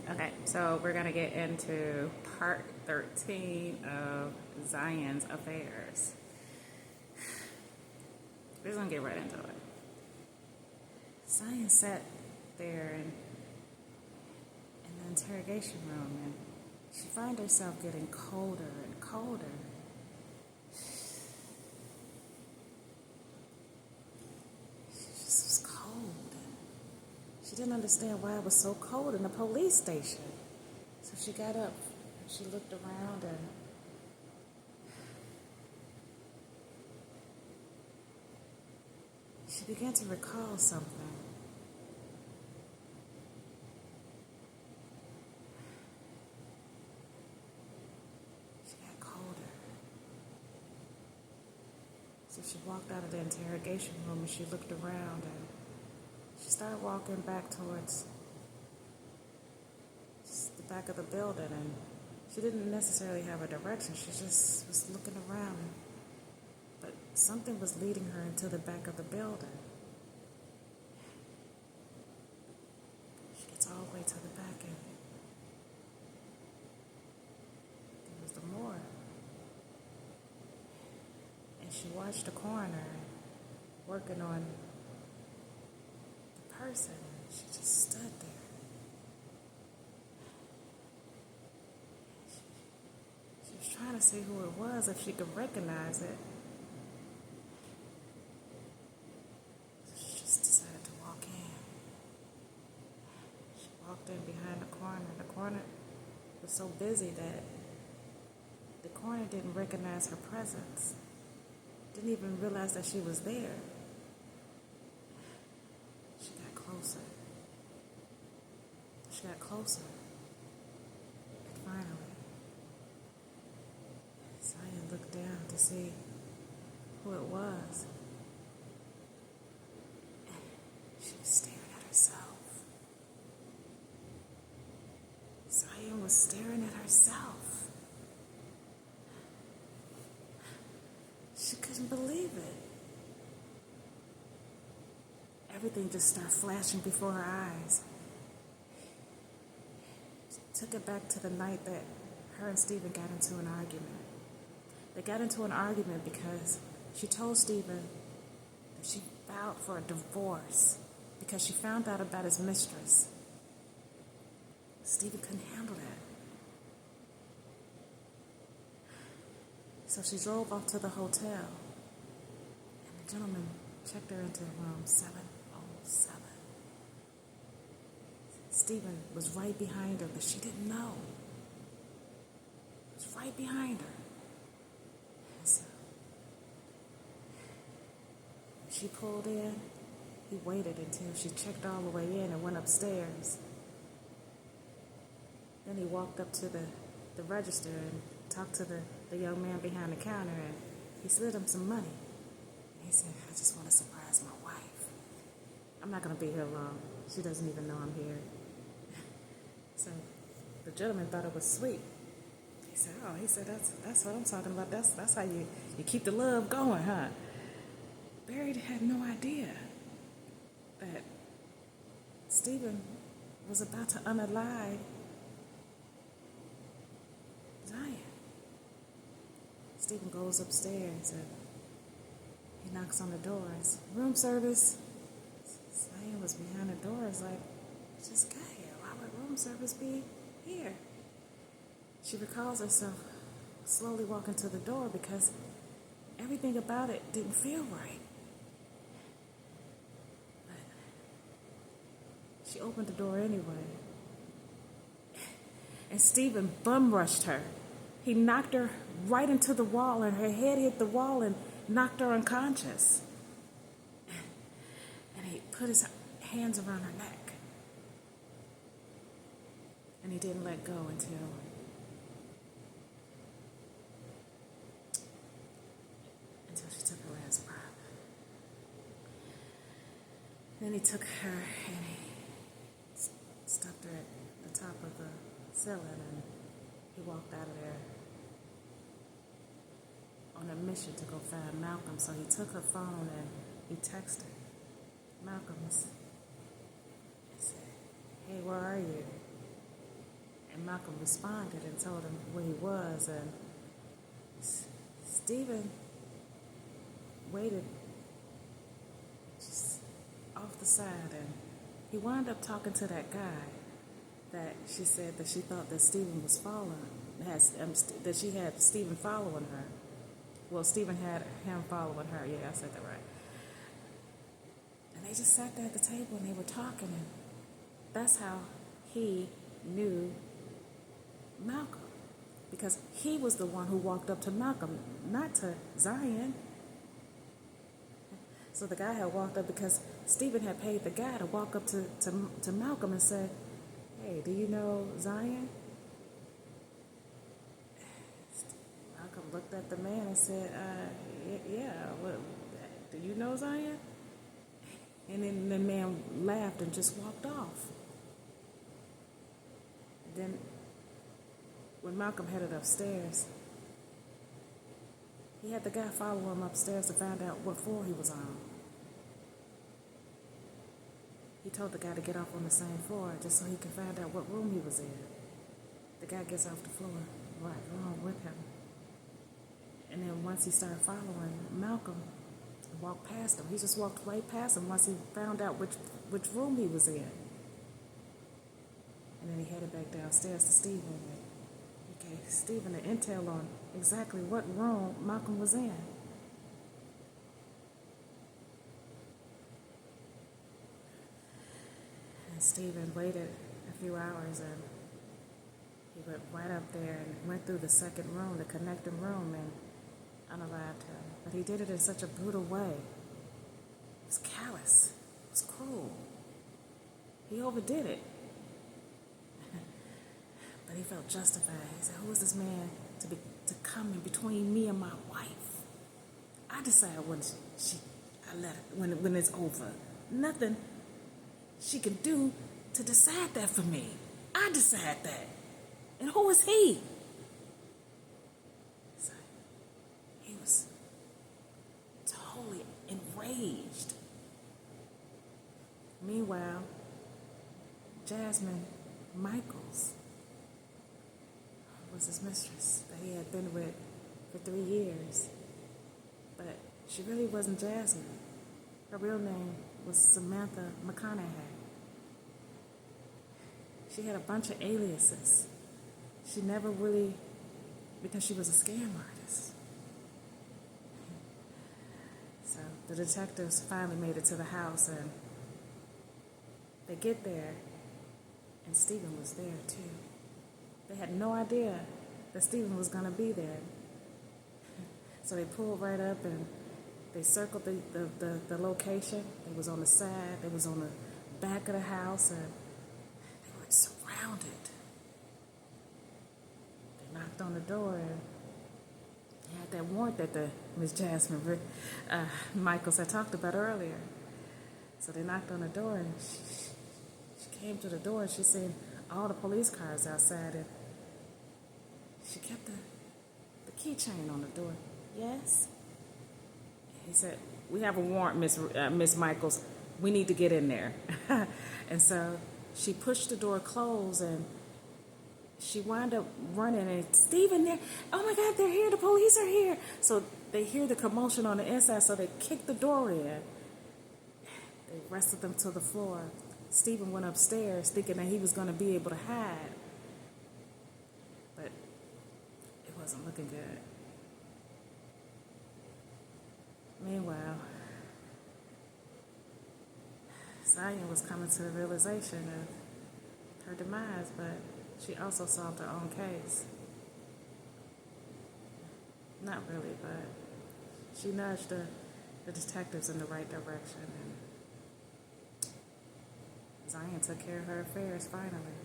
Okay, so we're gonna get into part 13 of Zion's affairs. We're just gonna get right into it. Zion sat there in the interrogation room, and she found herself getting colder and colder. She just was cold. She didn't understand why it was so cold in the police station. So she got up and she looked around and she began to recall something. She got colder. So she walked out of the interrogation room and she looked around and she started walking back towards the back of the building, and she didn't necessarily have a direction. She just was looking around, but something was leading her into the back of the building. She gets all the way to the back, and there was the morgue. And she watched the coroner working on the person. She just stood there. She was trying to see who it was, if she could recognize it. So she just decided to walk in. She walked in behind the coroner. The coroner was so busy that the coroner didn't recognize her presence. Didn't even realize that she was there. She got closer. She got closer. And finally, Zion looked down to see who it was. She was staring at herself. Zion was staring at herself. She couldn't believe it. Everything just started flashing before her eyes. Took it back to the night that her and Stephen got into an argument. They got into an argument because she told Stephen that she filed for a divorce because she found out about his mistress. Stephen couldn't handle that. So she drove off to the hotel, and the gentleman checked her into room 707. Stephen was right behind her, but she didn't know. He was right behind her. And so she pulled in. He waited until she checked all the way in and went upstairs. Then he walked up to the register and talked to the young man behind the counter, and he slid him some money. And he said, "I just want to surprise my wife. I'm not going to be here long. She doesn't even know I'm here." So the gentleman thought it was sweet. He said, that's what I'm talking about. That's how you keep the love going, huh? Barry had no idea that Stephen was about to unalive Zion. Stephen goes upstairs and he knocks on the doors. "Room service." Zion was behind the doors like, "I just got here. Why would room service be here?" She recalls herself slowly walking to the door because everything about it didn't feel right. But she opened the door anyway. And Stephen bum rushed her. He knocked her right into the wall, and her head hit the wall and knocked her unconscious. And he put his hands around her neck. And he didn't let go until she took her last breath. Then he took her and he stuck her at the top of the ceiling, and he walked out of there on a mission to go find Malcolm. So he took her phone and he texted Malcolm and said, "Hey, where are you?" Malcolm responded and told him where he was, and Stephen waited just off the side, and he wound up talking to that guy that she said that she thought that Stephen was following, that she had Stephen following her. Well, Stephen had him following her. Yeah, I said that right. And they just sat there at the table and they were talking, and that's how he knew Malcolm, because he was the one who walked up to Malcolm, not to Zion. So the guy had walked up because Stephen had paid the guy to walk up to Malcolm and say, "Hey, do you know Zion?" Malcolm looked at the man and said, "Yeah, what, do you know Zion?" And then the man laughed and just walked off. Then when Malcolm headed upstairs, he had the guy follow him upstairs to find out what floor he was on. He told the guy to get off on the same floor just so he could find out what room he was in. The guy gets off the floor right along with him. And then once he started following Malcolm, he walked past him. He just walked right past him once he found out which room he was in. And then he headed back downstairs to Stephen. And he gave Stephen the intel on exactly what room Malcolm was in. And Stephen waited a few hours, and he went right up there and went through the second room, the connecting room, and unalived him. But he did it in such a brutal way. It was callous. It was cruel. He overdid it. But he felt justified. He said, "Who is this man to come in between me and my wife? I decide when it's over. Nothing she can do to decide that for me. I decide that. And who is he?" So he was totally enraged. Meanwhile, Jasmine Michaels was his mistress that he had been with for 3 years. But she really wasn't Jasmine. Her real name was Samantha McConaughey. She had a bunch of aliases. She never really, because she was a scam artist. So the detectives finally made it to the house, and they get there, and Stephen was there too. They had no idea that Stephen was going to be there. So they pulled right up and they circled the location. It was on the side, it was on the back of the house, and they were surrounded. They knocked on the door, and they had that warrant that the Miss Jasmine Michaels had talked about earlier. So they knocked on the door, and she came to the door, and she seen all the police cars outside, and she kept the keychain on the door. "Yes?" He said, "We have a warrant, Miss Michaels. We need to get in there." And so she pushed the door closed, and she wound up running, and Stephen there, "Oh my God, they're here, the police are here." So they hear the commotion on the inside, so they kicked the door in. They wrestled them to the floor. Stephen went upstairs thinking that he was going to be able to hide. But it wasn't looking good. Meanwhile, Zion was coming to the realization of her demise, but she also solved her own case. Not really, but she nudged the detectives in the right direction, and Zion took care of her affairs finally.